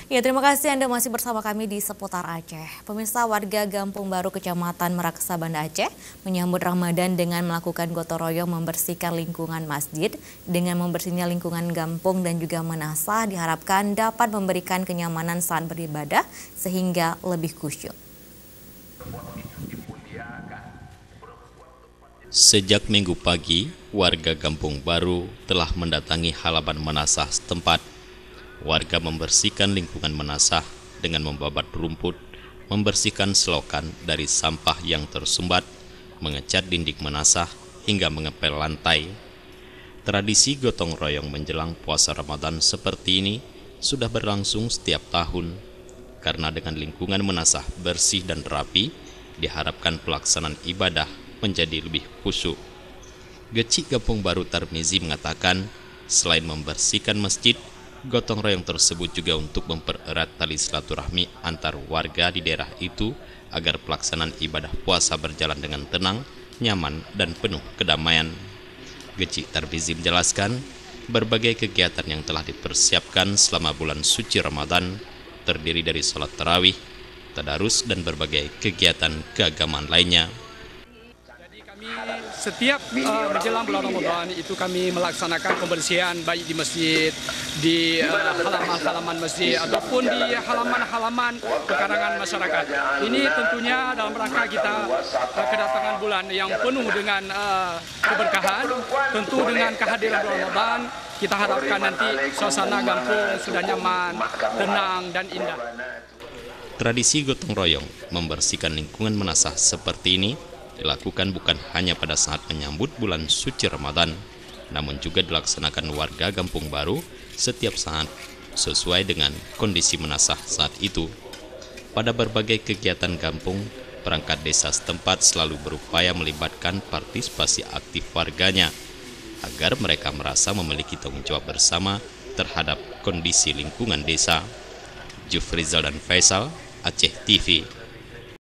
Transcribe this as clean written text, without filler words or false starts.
Ya, terima kasih Anda masih bersama kami di Seputar Aceh. Pemirsa, warga Gampung Baru Kecamatan Meraksa, Banda Aceh menyambut Ramadan dengan melakukan gotong royong membersihkan lingkungan masjid. Dengan membersihnya lingkungan kampung dan juga menasah diharapkan dapat memberikan kenyamanan saat beribadah sehingga lebih khusyuk. Sejak Minggu pagi, warga Gampung Baru telah mendatangi halaman menasah setempat. Warga membersihkan lingkungan menasah dengan membabat rumput, membersihkan selokan dari sampah yang tersumbat, mengecat dinding menasah, hingga mengepel lantai. Tradisi gotong royong menjelang puasa Ramadan seperti ini sudah berlangsung setiap tahun. Karena dengan lingkungan menasah bersih dan rapi, diharapkan pelaksanaan ibadah menjadi lebih khusyuk. Geci Gampung Baru Tarmizi mengatakan, selain membersihkan masjid, gotong royong tersebut juga untuk mempererat tali silaturahmi antar warga di daerah itu agar pelaksanaan ibadah puasa berjalan dengan tenang, nyaman, dan penuh kedamaian. Geci Tarmizi menjelaskan, berbagai kegiatan yang telah dipersiapkan selama bulan suci Ramadan terdiri dari sholat tarawih, tadarus, dan berbagai kegiatan keagamaan lainnya. Setiap menjelang bulan Ramadan itu kami melaksanakan pembersihan baik di masjid, di halaman-halaman masjid ataupun di halaman-halaman pekarangan masyarakat. Ini tentunya dalam rangka kita kedatangan bulan yang penuh dengan keberkahan. Tentu dengan kehadiran bulan Ramadan kita harapkan nanti suasana kampung sudah nyaman, tenang, dan indah. Tradisi gotong royong membersihkan lingkungan menasah seperti ini dilakukan bukan hanya pada saat menyambut bulan suci Ramadan, namun juga dilaksanakan warga Gampung Baru setiap saat sesuai dengan kondisi menasah saat itu. Pada berbagai kegiatan kampung, perangkat desa setempat selalu berupaya melibatkan partisipasi aktif warganya agar mereka merasa memiliki tanggung jawab bersama terhadap kondisi lingkungan desa. Jufrizal dan Faisal, Aceh TV.